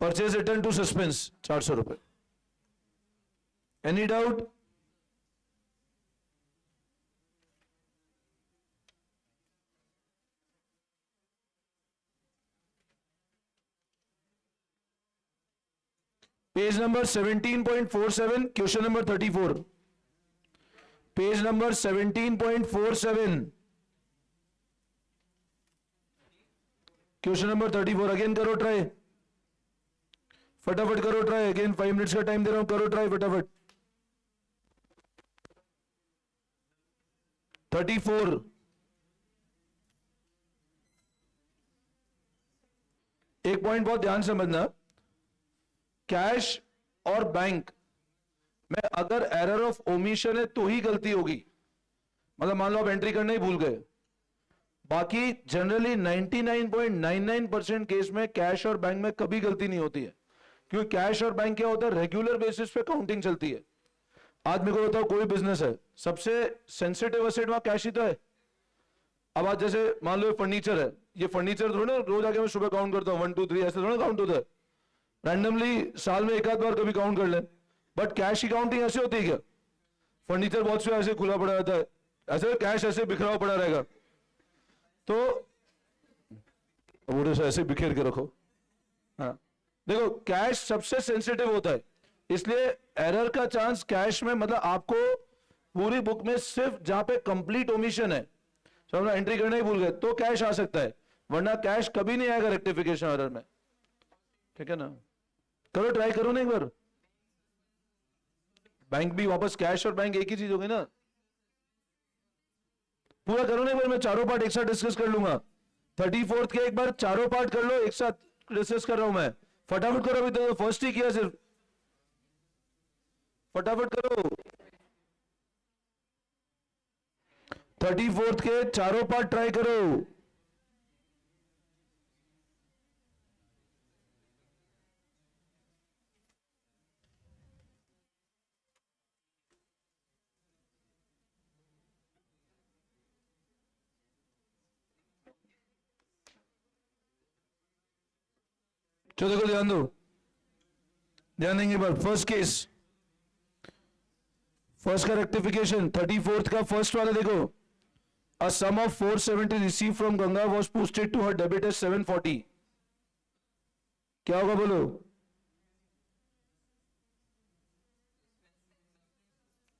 परचेज रिटर्न टू सस्पेंस 400 रुपए। Any doubt? Page number 17.47, question number 34। Page number 17.47, question number 34। Again करो ट्राई, फटाफट करो ट्राई। अगेन 5 मिनट्स का टाइम दे रहा हूं, करो ट्राई फटाफट। 34। एक पॉइंट बहुत ध्यान समझना, कैश और बैंक में अगर एरर ऑफ ओमिशन है तो ही गलती होगी। मतलब मान लो आप एंट्री करना ही भूल गए। बाकी जनरली 99.99% केस में कैश और बैंक में कभी गलती नहीं होती है, क्योंकि कैश और बैंक क्या होता है, रेगुलर बेसिस पे काउंटिंग चलती है। आज मेरे को बताओ, कोई बिजनेस है, सबसे सेंसिटिव एसेट वहां कैश ही तो है। अब आज जैसे मान लो फर्नीचर है, ये फर्नीचर थोड़ा ना रोज आके मैं सुबह काउंट करता हूँ 1 2 3 ऐसे थोड़ा काउंट होता है। रैंडमली साल में एक आध बार कभी काउंट कर ले। बट कैश की काउंटिंग ऐसे होती है क्या? फर्नीचर बहुत से ऐसे खुला पड़ा रहता है, ऐसे कैश ऐसे बिखरा हुआ पड़ा रहेगा। तो वो ऐसे बिखेर के रखो। हाँ देखो, कैश सबसे सेंसिटिव होता है, इसलिए एरर का चांस कैश में, मतलब आपको पूरी बुक में सिर्फ जहां पे कंप्लीट ओमिशन है, समझना, एंट्री करना ही भूल गए, तो कैश आ सकता है, वरना कैश कभी नहीं आएगा रेक्टिफिकेशन एरर में। ठीक है ना? करो, ट्राई करो ना एक बार। बैंक भी वापस, कैश और बैंक एक ही चीज होगी ना। पूरा करो ना एक बार, मैं चारों पार्ट एक साथ डिस्कस कर लूंगा। 34th के एक बार चारों पार्ट कर लो, एक साथ डिस्कस कर रहा हूं मैं। फटाफट करो, अभी तो फर्स्ट ही किया सिर्फ, फटाफट करो। 34th के चारों पार्ट ट्राई करो। चलो देखो, ध्यान दो, ध्यान देंगे बार। फर्स्ट केस, फर्स्ट का रेक्टिफिकेशन 34th का फर्स्ट वाला देखो। A sum of 470 received from Ganga was posted to her debit as 740. क्या होगा बोलो?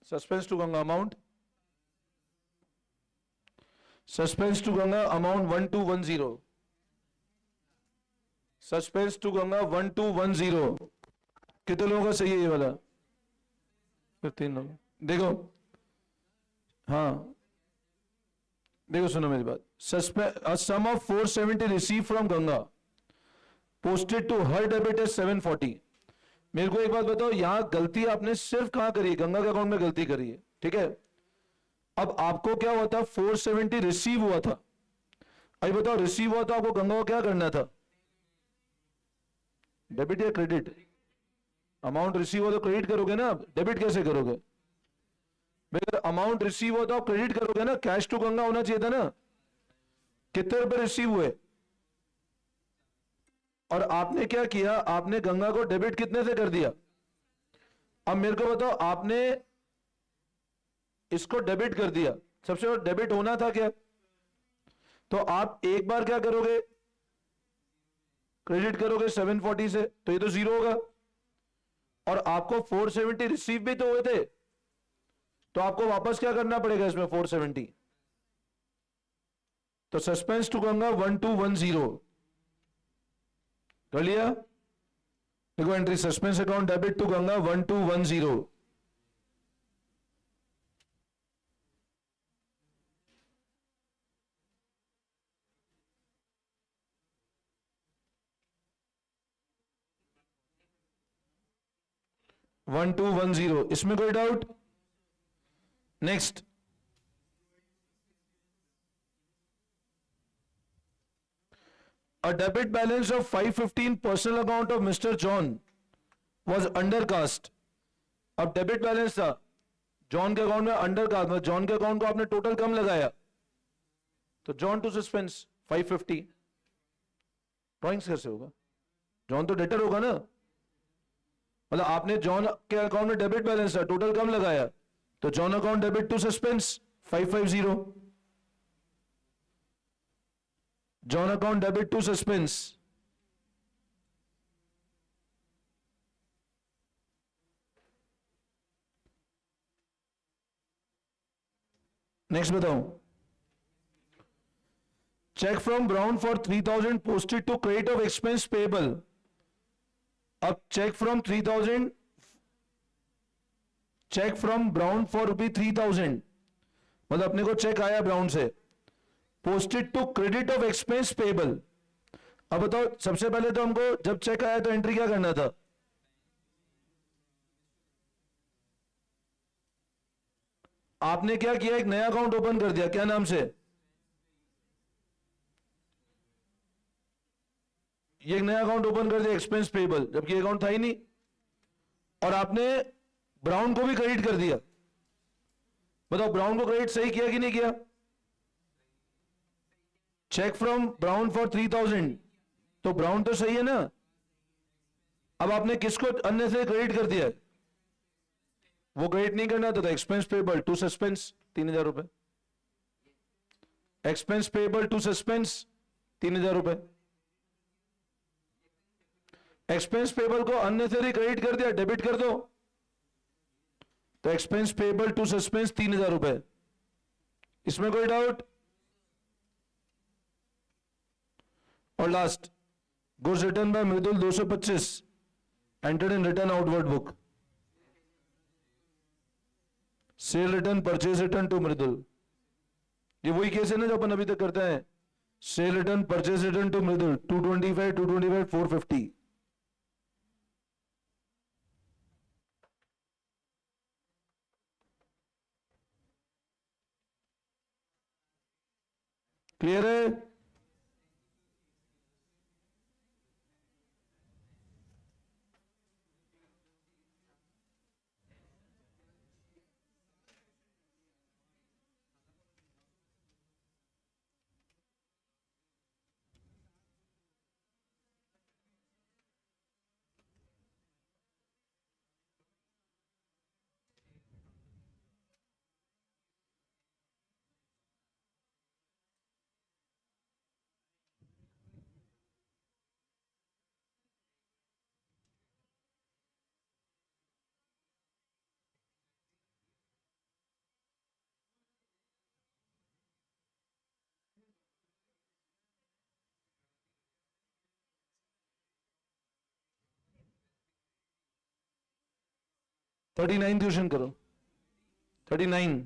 Suspense to Ganga amount, suspense to Ganga amount 1210, suspense to Ganga 1210। कितने लोगों का सही है ये वाला? फिर 3 लोग। देखो, हाँ देखो, सुनो मेरी बात। A sum of 470 receive from Ganga posted to her debit is 740। मेरे को एक बात बताओ, यहां गलती आपने सिर्फ कहां करी है? गंगा के अकाउंट में गलती करी है, ठीक है। अब आपको क्या हुआ था? 470 रिसीव हुआ था। अभी बताओ, रिसीव हुआ था, आपको गंगा को क्या करना था? डेबिट या क्रेडिट? अमाउंट रिसीव हो तो क्रेडिट करोगे ना, डेबिट कैसे करोगे? अगर अमाउंट रिसीव हो तो आप क्रेडिट करोगे ना, कैश टू गंगा होना चाहिए था ना। कितने रुपए रिसीव हुए? और आपने क्या किया? आपने गंगा को डेबिट कितने से कर दिया? अब मेरे को बताओ, आपने इसको डेबिट कर दिया, सबसे पहले डेबिट होना था क्या? तो आप एक बार क्या करोगे? क्रेडिट करोगे 740 से, तो ये तो जीरो होगा। और आपको 470 रिसीव भी तो हुए थे, तो आपको वापस क्या करना पड़ेगा इसमें? 470। तो सस्पेंस टू गंगा 1210 कर लिया। देखो entry, suspense account debit to Ganga 1210। One two one zero, इसमें कोई doubt? Next, a debit balance of 515 personal account of Mr. John was undercast। अब डेबिट बैलेंस था जॉन के अकाउंट में, अंडरकास्ट मतलब जॉन के अकाउंट को आपने टोटल कम लगाया, तो जॉन टू सस्पेंस 550। ड्रॉइंग्स कैसे होगा? जॉन तो डेटर होगा ना, मतलब आपने जॉन के अकाउंट में डेबिट बैलेंस था, टोटल कम लगाया, तो John account debit to suspense 550। John account debit to suspense. Next बताओ, cheque from Brown for 3000 posted to credit of expense payable. अब cheque from 3000, cheque from Brown for ₹3000, मतलब अपने को चेक आया ब्राउन से, posted to credit of expense payable. अब बताओ, सबसे पहले तो हमको जब चेक आया तो एंट्री क्या करना था? आपने क्या किया? एक नया अकाउंट ओपन कर दिया, क्या नाम से? ये एक नया अकाउंट ओपन कर दिया, एक्सपेंस पेबल, जबकि अकाउंट था ही नहीं। और आपने ब्राउन को भी क्रेडिट कर दिया। बताओ, ब्राउन को क्रेडिट सही किया कि नहीं किया? चेक फ्रॉम ब्राउन फॉर 3000, तो ब्राउन तो सही है ना। अब आपने किसको अन्य से क्रेडिट कर दिया? वो क्रेडिट नहीं करना था, एक्सपेंस पेबल टू सस्पेंस 3000 रुपए। एक्सपेंस पेबल टू सस्पेंस 3000 रुपए। एक्सपेंस पेबल को अननेसेसरी क्रेडिट कर दिया, डेबिट कर दो, तो एक्सपेंस पेबल टू सस्पेंस 3000 रुपए। इसमें कोई डाउट? और last, goods return by Mridul 225 entered in return outward book. Sale return, purchase return to Mridul, ये वही केस है ना जो अपन अभी तक करते हैं। Sale return, purchase return to Mridul 225, 225, 450। Clear है? 39 क्वेश्चन करो, 39।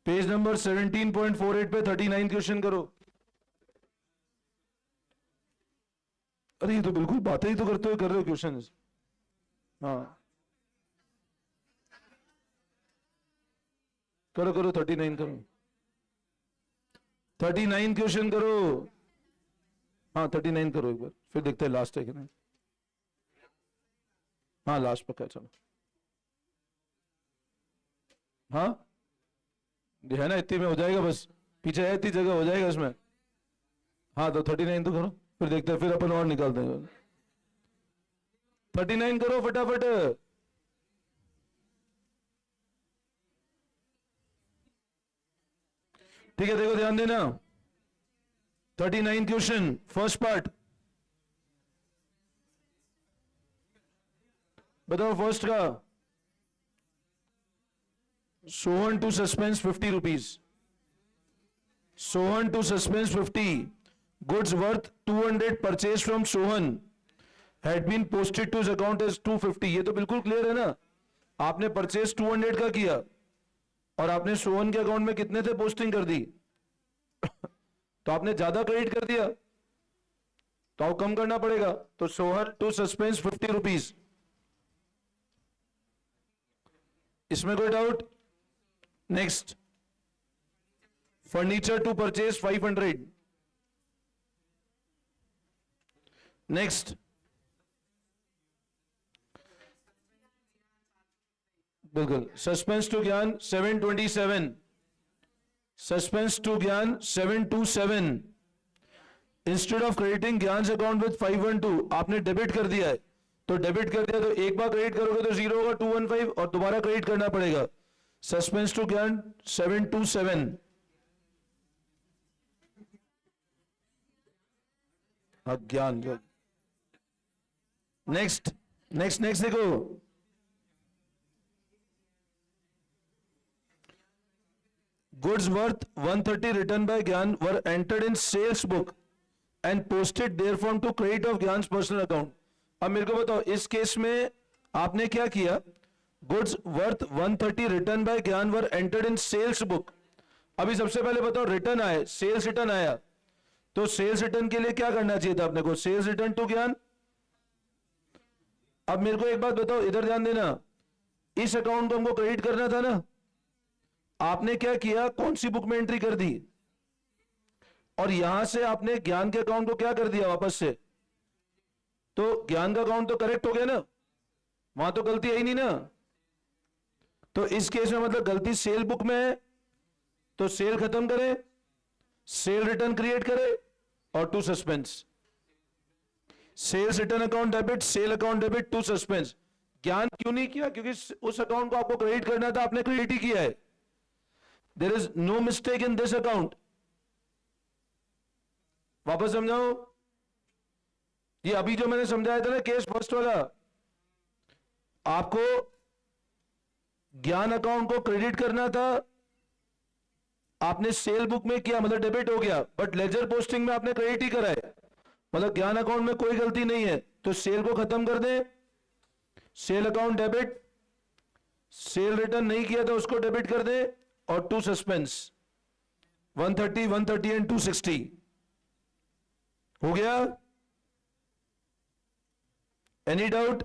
पेज नंबर 17.48 पे 39 क्वेश्चन करो। अरे ये तो बिल्कुल बातें ही तो करते हुए कर रहे हो क्वेश्चन। हाँ करो करो, 39 करो, 39 क्वेश्चन करो। हाँ 39 करो एक बार, फिर देखते हैं लास्ट है कि नहीं। हाँ लास्ट पक्का है, चलो। हाँ ये है ना, इतनी में हो जाएगा बस, पीछे है इतनी जगह, हो जाएगा इसमें। हाँ तो 39 तो करो, फिर देखते हैं, फिर अपन और निकालते हैं। 39 करो फटाफट। ठीक है, देखो ध्यान देना। 39 क्वेश्चन, फर्स्ट पार्ट। बताओ फर्स्ट का। Sohan to suspense 50 rupees. Sohan to suspense 50। Goods worth 200 purchase from Sohan had been posted to his account as 250। ये तो बिल्कुल क्लियर है ना। आपने परचेज 200 का किया और आपने सोहन के अकाउंट में कितने थे पोस्टिंग कर दी तो आपने ज्यादा क्रेडिट कर दिया, तो आप कम करना पड़ेगा। तो सोहन टू सस्पेंस 50 रुपीज। इसमें कोई doubt? Next, furniture to purchase 500। Next, बिल्कुल suspense to Gyan 727। Suspense to Gyan 727। Instead of crediting Gyan account with 512, आपने डेबिट कर दिया है। तो डेबिट कर दिया तो एक बार क्रेडिट करोगे तो जीरो होगा 215 और दोबारा क्रेडिट करना पड़ेगा। Suspense to Gyan 727। ज्ञान। नेक्स्ट नेक्स्ट नेक्स्ट देखो, goods worth 130 written by Gyan were entered in sales book and posted therefrom to credit of Gyan's personal account। अब मेरे को बताओ इस केस में आपने क्या किया। goods worth 130 written by Gyan were entered in sales book। अभी सबसे पहले बताओ, रिटर्न आए, सेल्स रिटर्न आया, तो सेल्स रिटर्न के लिए क्या करना चाहिए था अपने को? सेल्स रिटर्न टू ज्ञान। अब मेरे को एक बात बताओ, इधर ध्यान देना, इस अकाउंट को हमको क्रेडिट करना था ना। आपने क्या किया, कौन सी बुक में एंट्री कर दी और यहां से आपने ज्ञान के अकाउंट को क्या कर दिया वापस से। तो ज्ञान का अकाउंट तो करेक्ट हो गया ना, वहां तो गलती आई नहीं ना। तो इस केस में मतलब गलती सेल बुक में है, तो सेल खत्म करे, सेल रिटर्न क्रिएट करे और to suspense. Sales return account debit, sale account debit, to suspense. Gyan क्यों नहीं किया? क्योंकि उस अकाउंट को आपको क्रेडिट करना था, आपने क्रेडिट ही किया है। There is no mistake in this account. वापस समझाओ, ये अभी जो मैंने समझाया था ना केस फर्स्ट वाला, आपको ज्ञान अकाउंट को क्रेडिट करना था, आपने सेल बुक में किया मतलब डेबिट हो गया, बट लेजर पोस्टिंग में आपने क्रेडिट ही करा है, मतलब ज्ञान अकाउंट में कोई गलती नहीं है। तो सेल को खत्म कर दें, cell account debit, sale return नहीं किया था उसको डेबिट कर दें और टू सस्पेंस 130 130 एंड 260 हो गया। Any doubt?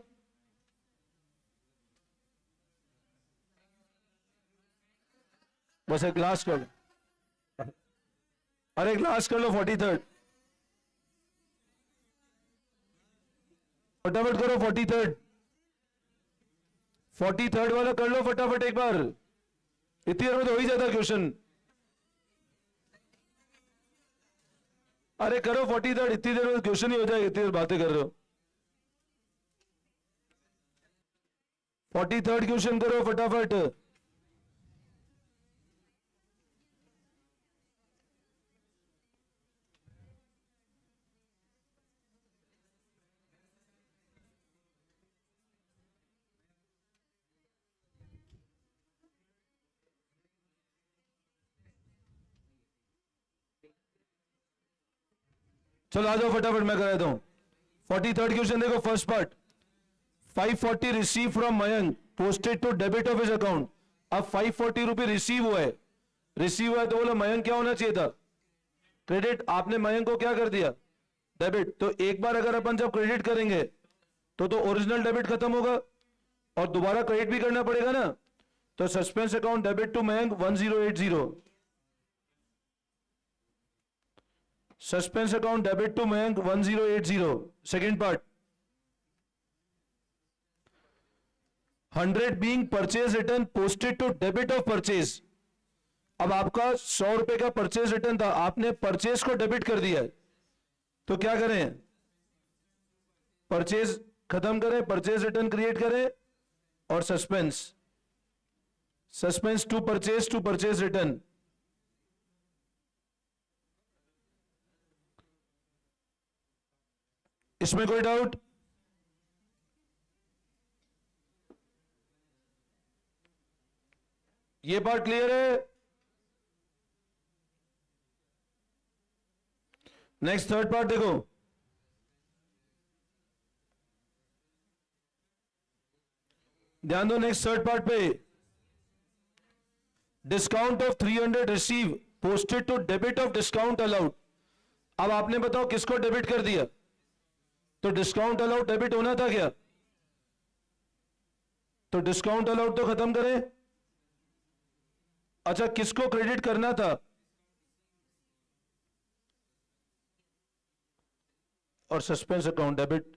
बस एक लास्ट कर लो, अरे एक लास्ट कर लो 43rd, फटाफट करो 43rd। 43rd वाला कर लो फटाफट एक बार, इतनी देर में तो हो ही जाता क्वेश्चन। अरे करो 43rd, इतनी देर में क्वेश्चन ही हो जाएगा, इतनी देर बातें कर रहे हो। 43rd क्वेश्चन करो फटाफट। चलो आ जाओ फटाफट, मैं करा देता हूं। 43rd क्वेश्चन देखो, first part, 540 receive from Mayank posted to debit of his account. अब 540 रुपये रिसीव हुआ है, रिसीव हुआ है तो बोलो मयंक क्या होना चाहिए था, क्रेडिट। आपने मयंक को क्या कर दिया, डेबिट। तो एक बार अगर अपन जब क्रेडिट करेंगे तो ओरिजिनल डेबिट खत्म होगा और दोबारा क्रेडिट भी करना पड़ेगा ना। तो suspense account debit to Mayank 1080, suspense account debit to Mayank 1080। Second part, 100 being purchase return posted to debit of purchase. अब आपका 100 रुपए का परचेज रिटर्न था, आपने परचेज को डेबिट कर दिया है, तो क्या करें, परचेज खत्म करें, परचेज रिटर्न क्रिएट करें और suspense, suspense to purchase return. इसमें कोई डाउट? ये पार्ट क्लियर है? नेक्स्ट थर्ड पार्ट देखो, ध्यान दो नेक्स्ट थर्ड पार्ट पे, discount of 300 receive posted to debit of discount allowed. अब आपने बताओ किसको डेबिट कर दिया, तो डिस्काउंट अलाउड डेबिट होना था क्या, तो डिस्काउंट अलाउड तो खत्म करें। अच्छा किसको क्रेडिट करना था, और सस्पेंस अकाउंट डेबिट।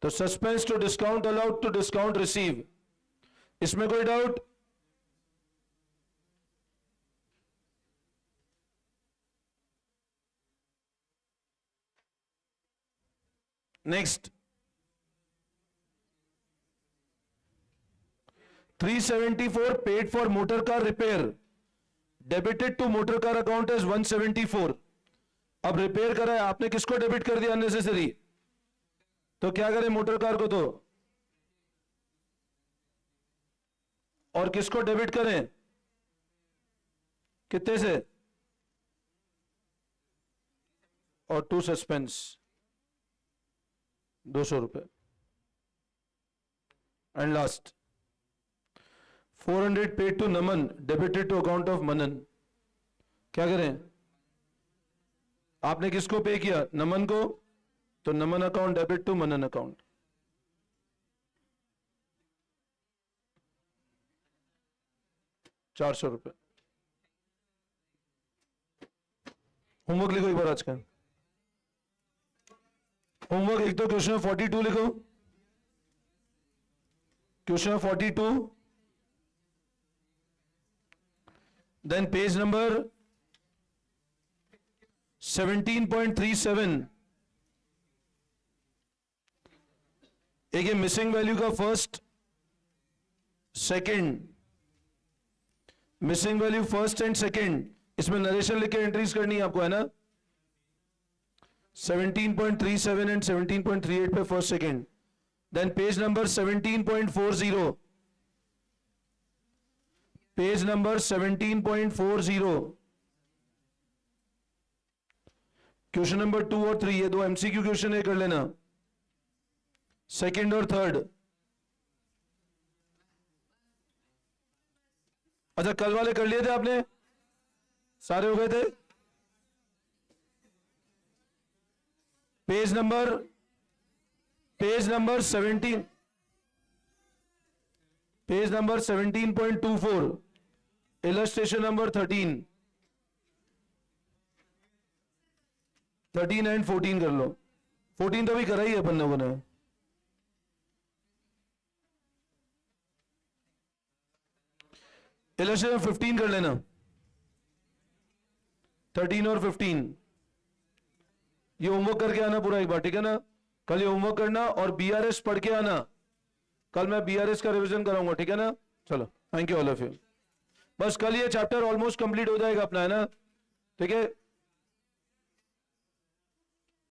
तो suspense to discount allowed to discount receive, इसमें कोई doubt? Next 374 paid for motor car repair debited to motor car account as 174। अब रिपेयर करा है आपने, किसको डेबिट कर दिया अननेसेसरी, तो क्या करें मोटर कार को, तो और किसको डेबिट करें, कितने से, और टू सस्पेंस 200 रुपए। And last 400 paid to Naman debited to account of Manan. क्या करें, आपने किसको पे किया, नमन को, तो Naman account debit to Manan account. ₹400। Homework लिखो एक बार आज का, होमवर्क एक तो क्वेश्चन 42 लिखो, क्वेश्चन 42, देन पेज नंबर 17.37, एक मिसिंग वैल्यू का first second, missing value first and second, इसमें नरेशन लिख के एंट्रीज करनी है आपको, है ना। 17.37 एंड 17.38 पे first second, then page number 17.40, page number 17.40, question number 2 और 3, ये दो एमसीक्यू क्वेश्चन है, कर लेना, सेकंड और थर्ड। अच्छा कल वाले कर लिए थे आपने, सारे हो गए थे। Page number 17, page number 17.24, illustration number 13 and 14 कर लो। 14 तो अभी करा ही है अपन लोगों ने। इलस्ट्रेशन 15 कर लेना, 13 और 15, ये होमवर्क करके आना पूरा एक बार, ठीक है ना। कल ये होमवर्क करना और बीआरएस पढ़ के आना, कल मैं बीआरएस का रिवीजन कराऊंगा, ठीक है ना। चलो thank you all of you. बस कल ये चैप्टर ऑलमोस्ट कंप्लीट हो जाएगा अपना, है ना, ठीक है।